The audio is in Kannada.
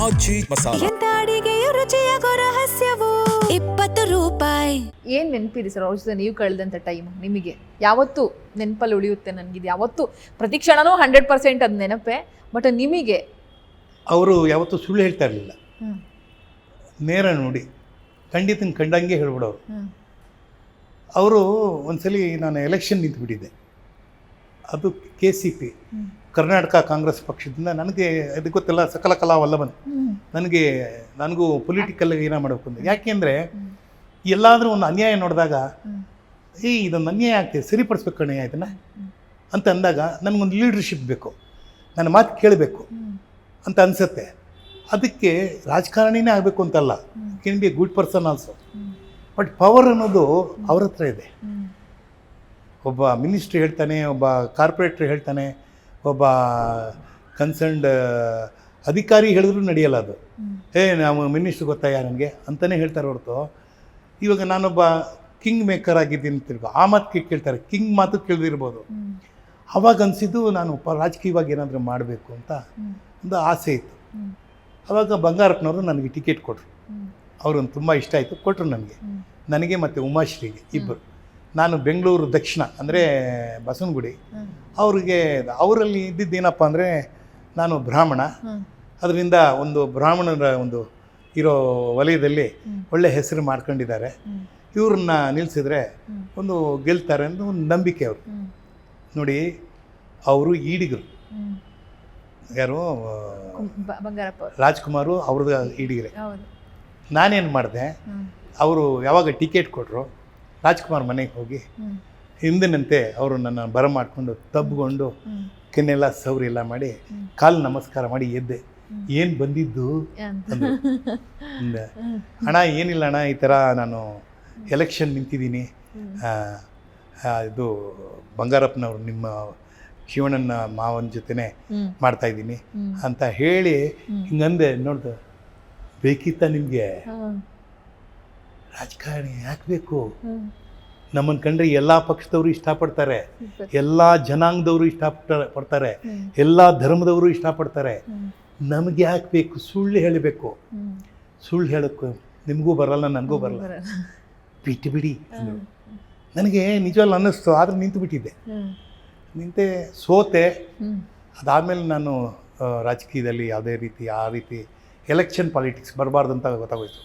ಆಚಿ ಮಸಾಲ. ಎಂತ ಅಡಿಗೆಯ ರುಚಿಯಾಗೋ ರಹಸ್ಯವು 20 ರೂಪಾಯಿ. ಏನು ನೆನಪಿದೆ ಸರ್ ಅವ್ರ ಜೊತೆ ನೀವು ಕಳೆದಂಥ ಟೈಮ್ ನಿಮಗೆ ಯಾವತ್ತೂ ನೆನಪಲ್ಲಿ ಉಳಿಯುತ್ತೆ ನನಗಿದು ಯಾವತ್ತೂ ಪ್ರತಿ ಕ್ಷಣನೂ 100% ಅದು ನೆನಪೇ. ಬಟ್ ನಿಮಗೆ ಅವರು ಯಾವತ್ತೂ ಸುಳ್ಳು ಹೇಳ್ತಾ ಇರಲಿಲ್ಲ. ನೇರ ನೋಡಿ ಖಂಡಿತ ಕಂಡಂಗೆ ಹೇಳ್ಬಿಡೋರು. ಅವರು ಒಂದ್ಸಲಿ ನಾನು ಎಲೆಕ್ಷನ್ ನಿಂತುಬಿಟ್ಟಿದ್ದೆ. ಅದು KCP ಕರ್ನಾಟಕ ಕಾಂಗ್ರೆಸ್ ಪಕ್ಷದಿಂದ. ನನಗೆ ಅದು ಗೊತ್ತಿಲ್ಲ, ಸಕಲ ಕಲಾ ವಲ್ಲಭನ್. ನನಗೂ ಪೊಲಿಟಿಕಲ್ ಏನೋ ಮಾಡಬೇಕು ಅಂತ. ಯಾಕೆಂದರೆ ಎಲ್ಲಾದರೂ ಒಂದು ಅನ್ಯಾಯ ನೋಡಿದಾಗ ಇದೊಂದು ಅನ್ಯಾಯ ಆಗ್ತಿದೆ, ಸರಿಪಡಿಸ್ಬೇಕು ಕಣಯ್ಯ ಇದನ್ನು ಅಂತ ಅಂದಾಗ ನನಗೊಂದು ಲೀಡರ್ಶಿಪ್ ಬೇಕು, ನನ್ನ ಮಾತು ಕೇಳಬೇಕು ಅಂತ ಅನಿಸುತ್ತೆ. ಅದಕ್ಕೆ ರಾಜಕಾರಣಿನೇ ಆಗಬೇಕು ಅಂತಲ್ಲ, can be A good person also. But power ಅನ್ನೋದು ಅವ್ರ ಹತ್ರ ಇದೆ. ಒಬ್ಬ ಮಿನಿಸ್ಟ್ರ್ ಹೇಳ್ತಾನೆ, ಒಬ್ಬ ಕಾರ್ಪೊರೇಟ್ರ್ ಹೇಳ್ತಾನೆ, ಒಬ್ಬ ಕನ್ಸರ್ನ್ಡ್ ಅಧಿಕಾರಿ ಹೇಳಿದ್ರು ನಡೆಯಲ್ಲ. ಅದು ನಾವು ಮಿನಿಸ್ಟ್ರ್ ಗೊತ್ತಾಯ ನನಗೆ ಅಂತಲೇ ಹೇಳ್ತಾರೆ ಹೊರತು, ಇವಾಗ ನಾನೊಬ್ಬ ಕಿಂಗ್ ಮೇಕರ್ ಆಗಿದ್ದೀನಿ ತಿರ್ಗೋ ಆ ಮಾತು ಕೇಳ್ತಾರೆ, ಕಿಂಗ್ ಮಾತು ಕೇಳಿದಿರ್ಬೋದು. ಅವಾಗ ಅನಿಸಿದ್ದು ನಾನು ರಾಜಕೀಯವಾಗಿ ಏನಾದರೂ ಮಾಡಬೇಕು ಅಂತ ಒಂದು ಆಸೆ ಇತ್ತು. ಆವಾಗ ಬಂಗಾರಪ್ಪನವರು ನನಗೆ ಟಿಕೆಟ್ ಕೊಟ್ಟರು. ಅವ್ರನ್ನ ತುಂಬ ಇಷ್ಟ ಆಯಿತು, ಕೊಟ್ಟರು ನನಗೆ ಮತ್ತು ಉಮಾಶ್ರೀಗೆ ಇಬ್ಬರು. ನಾನು ಬೆಂಗಳೂರು ದಕ್ಷಿಣ ಅಂದರೆ ಬಸವನಗುಡಿ. ಅವರಲ್ಲಿ ಇದ್ದಿದ್ದೇನಪ್ಪ ಅಂದರೆ, ನಾನು ಬ್ರಾಹ್ಮಣ, ಅದರಿಂದ ಒಂದು ಬ್ರಾಹ್ಮಣರ ಒಂದು ಇರೋ ವಲಯದಲ್ಲಿ ಒಳ್ಳೆ ಹೆಸರು ಮಾಡ್ಕೊಂಡಿದ್ದಾರೆ. ಇವ್ರನ್ನ ನಿಲ್ಲಿಸಿದ್ರೆ ಒಂದು ಗೆಲ್ತಾರೆ ಅಂತ ಒಂದು ನಂಬಿಕೆ ಅವರು. ನೋಡಿ, ಅವರು ಈಡಿಗರು, ಯಾರು ಬಂಗಾರಪ್ಪ ರಾಜ್ಕುಮಾರು ಅವ್ರದ್ದು ಈಡಿಗರೆ. ನಾನೇನು ಮಾಡಿದೆ, ಅವರು ಯಾವಾಗ ಟಿಕೆಟ್ ಕೊಟ್ಟರು ರಾಜ್ಕುಮಾರ್ ಮನೆಗೆ ಹೋಗಿ ಹಿಂದಿನಂತೆ ಅವರು ನನ್ನ ಬರಮಾಡ್ಕೊಂಡು ತಬ್ಕೊಂಡು ಕೆನ್ನೆಲ್ಲ ಸೌರಿ ಎಲ್ಲ ಮಾಡಿ ಕಾಲು ನಮಸ್ಕಾರ ಮಾಡಿ ಎದ್ದೆ. ಏನು ಬಂದಿದ್ದು ಅಂದರು. ಅಣ್ಣ ಏನಿಲ್ಲ ಅಣ್ಣ, ಈ ಥರ ನಾನು ಎಲೆಕ್ಷನ್ ನಿಂತಿದ್ದೀನಿ, ಇದು ಬಂಗಾರಪ್ಪನವ್ರು ನಿಮ್ಮ ಶಿವಣ್ಣನ ಮಾವನ ಜೊತೆನೇ ಮಾಡ್ತಾಯಿದ್ದೀನಿ ಅಂತ ಹೇಳಿ ಹಿಂಗಂದೆ. ನೋಡ್ದೆ, ಬೇಕಿತ್ತ ನಿಮಗೆ ರಾಜಕಾರಣಿ ಯಾಕೆ ಬೇಕು? ನಮ್ಮನ್ನು ಕಂಡ್ರೆ ಎಲ್ಲ ಪಕ್ಷದವರು ಇಷ್ಟಪಡ್ತಾರೆ, ಎಲ್ಲ ಜನಾಂಗದವರು ಇಷ್ಟಪಡ್ತಾರೆ, ಎಲ್ಲ ಧರ್ಮದವರು ಇಷ್ಟಪಡ್ತಾರೆ. ನಮಗೆ ಯಾಕೆ ಬೇಕು? ಸುಳ್ಳು ಹೇಳಬೇಕು. ಸುಳ್ಳು ಹೇಳೋಕ್ಕೂ ನಿಮಗೂ ಬರಲ್ಲ, ನನಗೂ ಬರಲ್ಲ, ಬಿಟ್ಟು ನನಗೆ ನಿಜವಲ್ಲ ಅನ್ನಿಸ್ತು. ಆದರೆ ನಿಂತುಬಿಟ್ಟಿದ್ದೆ, ಸೋತೆ. ಅದಾದಮೇಲೆ ನಾನು ರಾಜಕೀಯದಲ್ಲಿ ಯಾವುದೇ ರೀತಿ ಆ ರೀತಿ ಎಲೆಕ್ಷನ್ ಪಾಲಿಟಿಕ್ಸ್ ಬರಬಾರ್ದು ಅಂತ ಗೊತ್ತಾಗೋಯ್ತು.